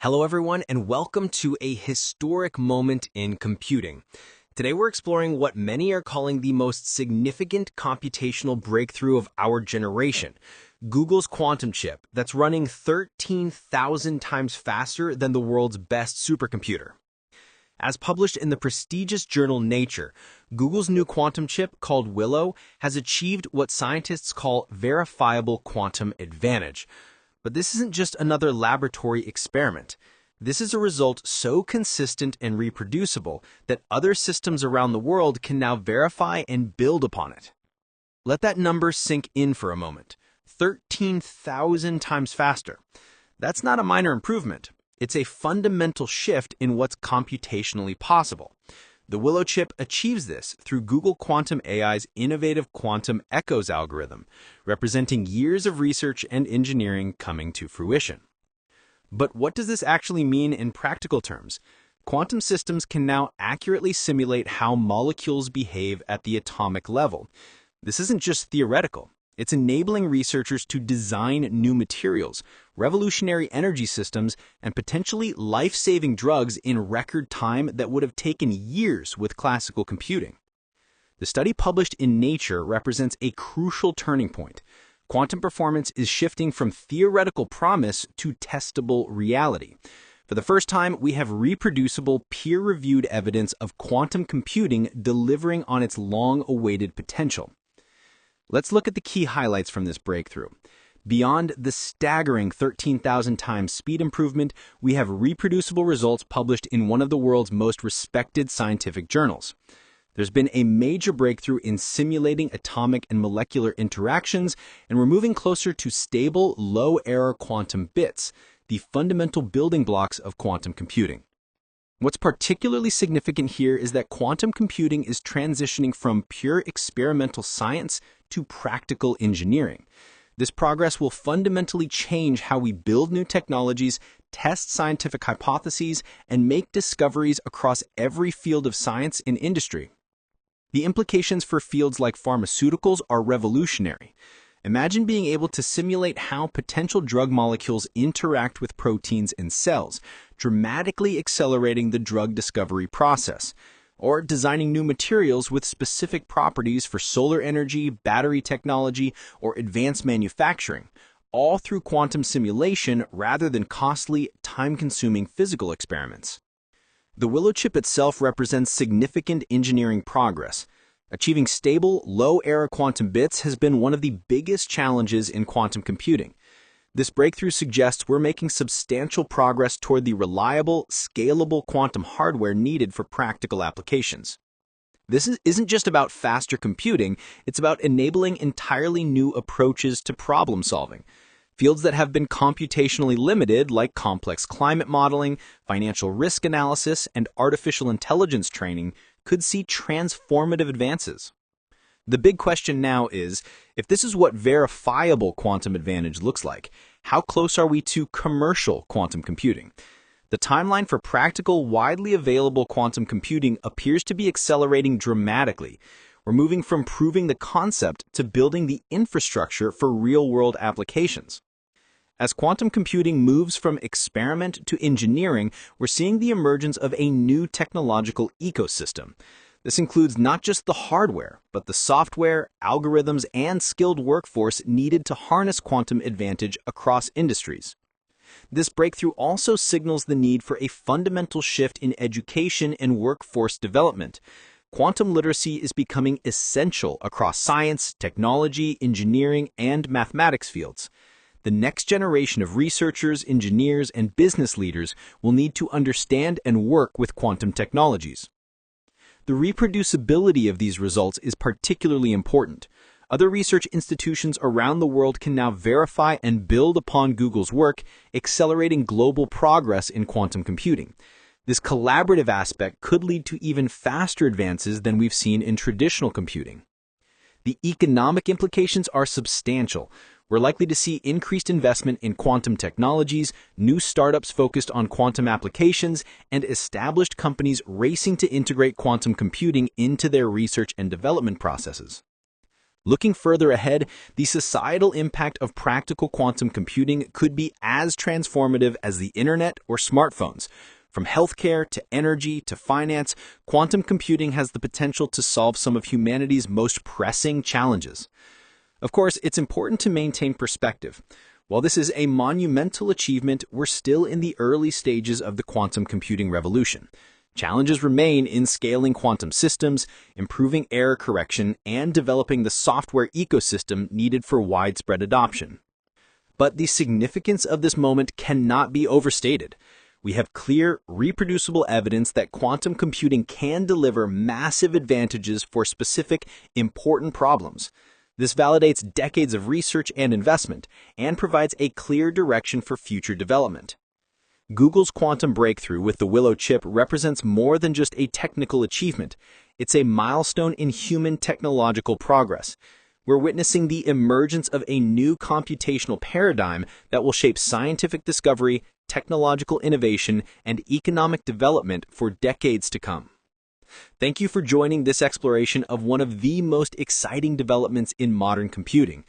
Hello everyone, and welcome to a historic moment in computing. Today we're exploring what many are calling the most significant computational breakthrough of our generation, Google's quantum chip that's running 13,000 times faster than the world's best supercomputer. As published in the prestigious journal Nature, Google's new quantum chip, called Willow, has achieved what scientists call verifiable quantum advantage. But this isn't just another laboratory experiment. This is a result so consistent and reproducible that other systems around the world can now verify and build upon it. Let that number sink in for a moment. 13,000 times faster. That's not a minor improvement. It's a fundamental shift in what's computationally possible. The Willow chip achieves this through Google Quantum AI's innovative quantum echoes algorithm, representing years of research and engineering coming to fruition. But what does this actually mean in practical terms? Quantum systems can now accurately simulate how molecules behave at the atomic level. This isn't just theoretical. It's enabling researchers to design new materials, revolutionary energy systems, and potentially life-saving drugs in record time that would have taken years with classical computing. The study published in Nature represents a crucial turning point. Quantum performance is shifting from theoretical promise to testable reality. For the first time, we have reproducible, peer-reviewed evidence of quantum computing delivering on its long-awaited potential. Let's look at the key highlights from this breakthrough. Beyond the staggering 13,000 times speed improvement, we have reproducible results published in one of the world's most respected scientific journals. There's been a major breakthrough in simulating atomic and molecular interactions, and we're moving closer to stable, low-error quantum bits, the fundamental building blocks of quantum computing. What's particularly significant here is that quantum computing is transitioning from pure experimental science to practical engineering. This progress will fundamentally change how we build new technologies, test scientific hypotheses, and make discoveries across every field of science and industry. The implications for fields like pharmaceuticals are revolutionary. Imagine being able to simulate how potential drug molecules interact with proteins and cells, dramatically accelerating the drug discovery process, or designing new materials with specific properties for solar energy, battery technology, or advanced manufacturing, all through quantum simulation rather than costly, time-consuming physical experiments. The Willow chip itself represents significant engineering progress. Achieving stable, low-error quantum bits has been one of the biggest challenges in quantum computing. This breakthrough suggests we're making substantial progress toward the reliable, scalable quantum hardware needed for practical applications. This isn't just about faster computing, it's about enabling entirely new approaches to problem solving. Fields that have been computationally limited, like complex climate modeling, financial risk analysis, and artificial intelligence training, could see transformative advances. The big question now is, if this is what verifiable quantum advantage looks like, how close are we to commercial quantum computing? The timeline for practical, widely available quantum computing appears to be accelerating dramatically. We're moving from proving the concept to building the infrastructure for real-world applications. As quantum computing moves from experiment to engineering, we're seeing the emergence of a new technological ecosystem. This includes not just the hardware, but the software, algorithms, and skilled workforce needed to harness quantum advantage across industries. This breakthrough also signals the need for a fundamental shift in education and workforce development. Quantum literacy is becoming essential across science, technology, engineering, and mathematics fields. The next generation of researchers, engineers, and business leaders will need to understand and work with quantum technologies. The reproducibility of these results is particularly important. Other research institutions around the world can now verify and build upon Google's work, accelerating global progress in quantum computing. This collaborative aspect could lead to even faster advances than we've seen in traditional computing. The economic implications are substantial. We're likely to see increased investment in quantum technologies, new startups focused on quantum applications, and established companies racing to integrate quantum computing into their research and development processes. Looking further ahead, the societal impact of practical quantum computing could be as transformative as the internet or smartphones. From healthcare to energy to finance, quantum computing has the potential to solve some of humanity's most pressing challenges. Of course, it's important to maintain perspective. While this is a monumental achievement, we're still in the early stages of the quantum computing revolution. Challenges remain in scaling quantum systems, improving error correction, and developing the software ecosystem needed for widespread adoption. But the significance of this moment cannot be overstated. We have clear, reproducible evidence that quantum computing can deliver massive advantages for specific, important problems. This validates decades of research and investment, and provides a clear direction for future development. Google's quantum breakthrough with the Willow chip represents more than just a technical achievement. It's a milestone in human technological progress. We're witnessing the emergence of a new computational paradigm that will shape scientific discovery, technological innovation, and economic development for decades to come. Thank you for joining this exploration of one of the most exciting developments in modern computing.